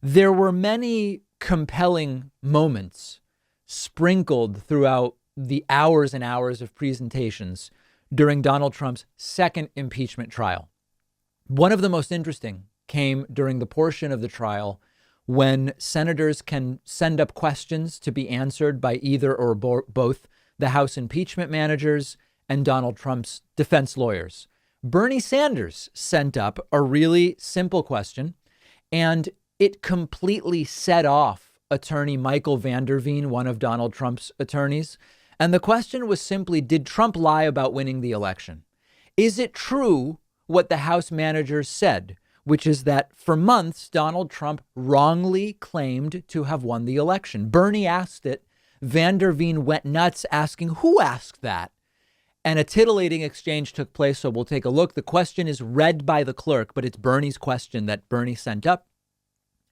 There were many compelling moments sprinkled throughout the hours and hours of presentations during Donald Trump's second impeachment trial. One of the most interesting came during the portion of the trial when senators can send up questions to be answered by either or both the House impeachment managers and Donald Trump's defense lawyers. Bernie Sanders sent up a really simple question, and it completely set off attorney Michael Veen, one of Donald Trump's attorneys. And the question was simply, did Trump lie about winning the election? Is it true what the House managers said, which is that for months, Donald Trump wrongly claimed to have won the election? Bernie asked it. Veen went nuts asking, who asked that? And a titillating exchange took place. So we'll take a look. The question is read by the clerk, but it's Bernie's question that Bernie sent up.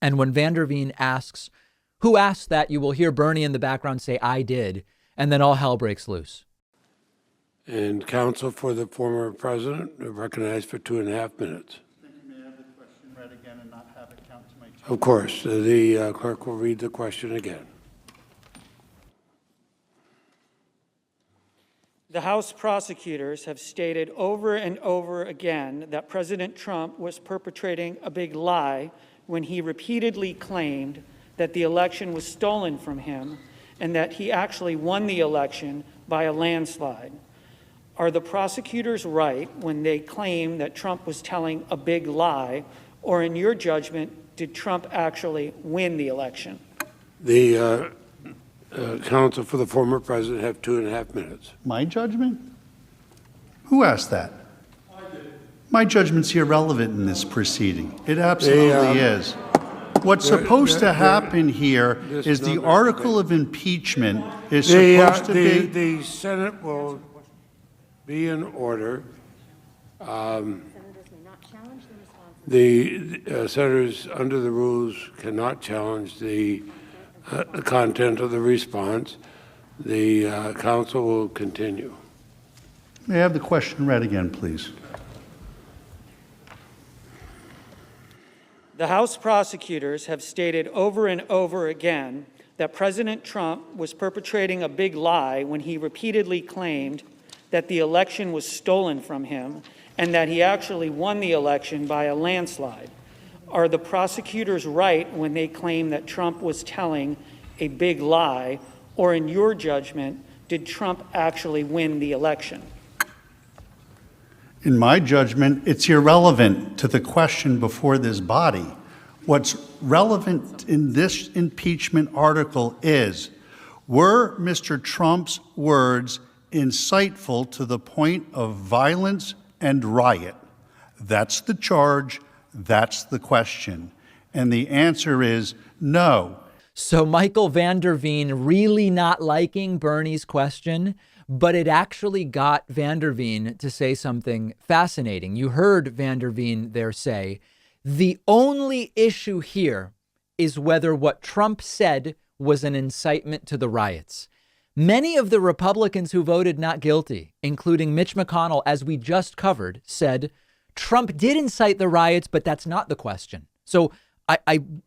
And when Veen asks, who asked that, you will hear Bernie in the background say, I did. And then all hell breaks loose. And counsel for the former president recognized for 2.5 minutes. Thank you. May I have the question read again and not have it count to my 2 minutes? Of course. The clerk will read the question again. The House prosecutors have stated over and over again that President Trump was perpetrating a big lie when he repeatedly claimed that the election was stolen from him and that he actually won the election by a landslide. Are the prosecutors right when they claim that Trump was telling a big lie, or in your judgment, did Trump actually win the election? The counsel for the former president have 2.5 minutes. My judgment? Who asked that? I did. My judgment's irrelevant in this proceeding. It absolutely is. What's supposed to happen here is the article of impeachment is supposed to be... The Senate will be in order. The senators, under the rules, cannot challenge the content of the response. The counsel will continue. May I have the question read again, please? The House prosecutors have stated over and over again that President Trump was perpetrating a big lie when he repeatedly claimed that the election was stolen from him and that he actually won the election by a landslide. Are the prosecutors right when they claim that Trump was telling a big lie, or in your judgment, did Trump actually win the election? In my judgment, it's irrelevant to the question before this body. What's relevant in this impeachment article is, were Mr. Trump's words insightful to the point of violence and riot? That's the charge. That's the question. And the answer is no. So Michael Veen really not liking Bernie's question, but it actually got Veen to say something fascinating. You heard Veen there say, the only issue here is whether what Trump said was an incitement to the riots. Many of the Republicans who voted not guilty, including Mitch McConnell, as we just covered, said Trump did incite the riots, but that's not the question. So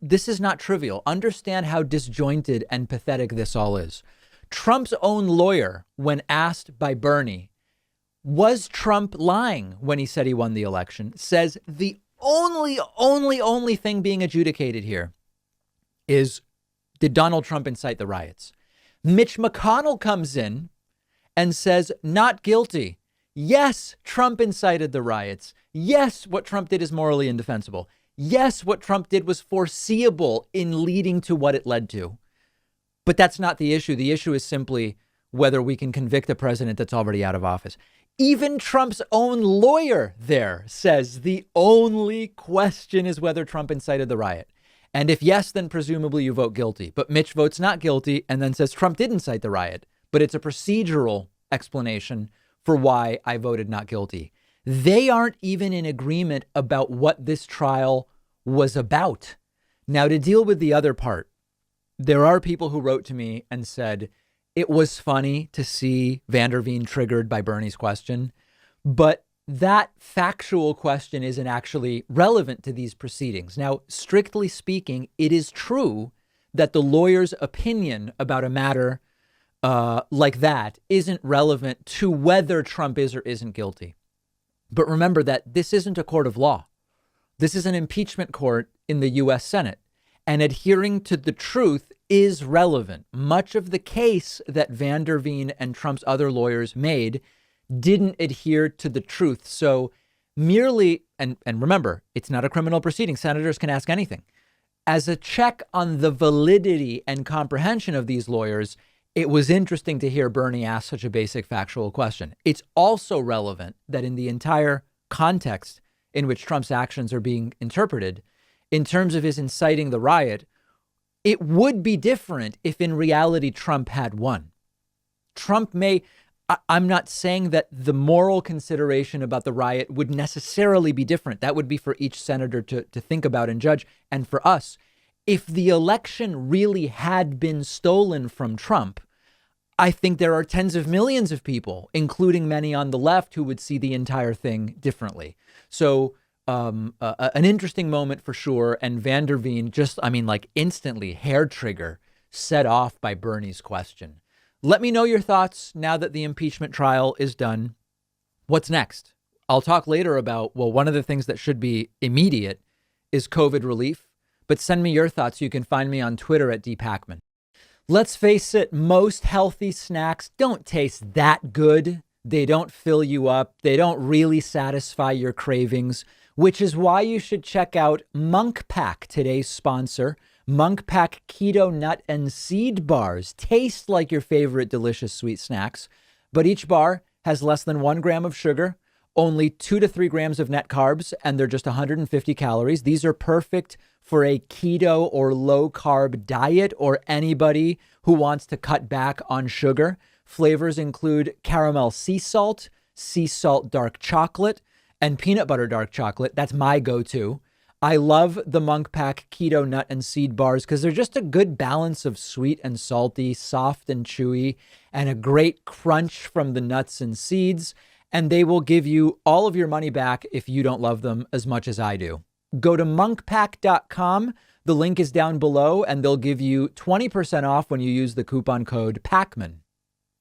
this is not trivial. Understand how disjointed and pathetic this all is. Trump's own lawyer, when asked by Bernie, was Trump lying when he said he won the election, says the only thing being adjudicated here is, did Donald Trump incite the riots? Mitch McConnell comes in and says, not guilty. Yes, Trump incited the riots. Yes, what Trump did is morally indefensible. Yes, what Trump did was foreseeable in leading to what it led to. But that's not the issue. The issue is simply whether we can convict a president that's already out of office. Even Trump's own lawyer there says the only question is whether Trump incited the riot. And if yes, then presumably you vote guilty. But Mitch votes not guilty and then says Trump did incite the riot. But it's a procedural explanation for why I voted not guilty. They aren't even in agreement about what this trial was about. Now, to deal with the other part, there are people who wrote to me and said it was funny to see Veen triggered by Bernie's question, but that factual question isn't actually relevant to these proceedings. Now, strictly speaking, it is true that the lawyer's opinion about a matter like that isn't relevant to whether Trump is or isn't guilty. But remember that this isn't a court of law. This is an impeachment court in the U.S. Senate, and adhering to the truth is relevant. Much of the case that Van der Veen and Trump's other lawyers made didn't adhere to the truth. So merely, and remember, it's not a criminal proceeding. Senators can ask anything. As a check on the validity and comprehension of these lawyers, it was interesting to hear Bernie ask such a basic factual question. It's also relevant that in the entire context in which Trump's actions are being interpreted, in terms of his inciting the riot, it would be different if in reality Trump had won. Trump may, I'm not saying that the moral consideration about the riot would necessarily be different. That would be for each senator to think about and judge. And for us, if the election really had been stolen from Trump, I think there are tens of millions of people, including many on the left, who would see the entire thing differently. So an interesting moment for sure. And Van der Veen just, instantly hair trigger set off by Bernie's question. Let me know your thoughts now that the impeachment trial is done. What's next? I'll talk later about, one of the things that should be immediate is COVID relief, but send me your thoughts. You can find me on Twitter at @Pakman. Let's face it, most healthy snacks don't taste that good. They don't fill you up. They don't really satisfy your cravings, which is why you should check out Monk Pack, today's sponsor. Monk Pack Keto Nut and Seed Bars taste like your favorite delicious sweet snacks, but each bar has less than 1 gram of sugar, only 2 to 3 grams of net carbs, and they're just 150 calories. These are perfect for a keto or low carb diet or anybody who wants to cut back on sugar. Flavors include caramel sea salt dark chocolate, and peanut butter dark chocolate. That's my go-to. I love the Monk Pack Keto Nut and Seed Bars because they're just a good balance of sweet and salty, soft and chewy, and a great crunch from the nuts and seeds. And they will give you all of your money back if you don't love them as much as I do. Go to monkpack.com. The link is down below, and they'll give you 20% off when you use the coupon code PAKMAN.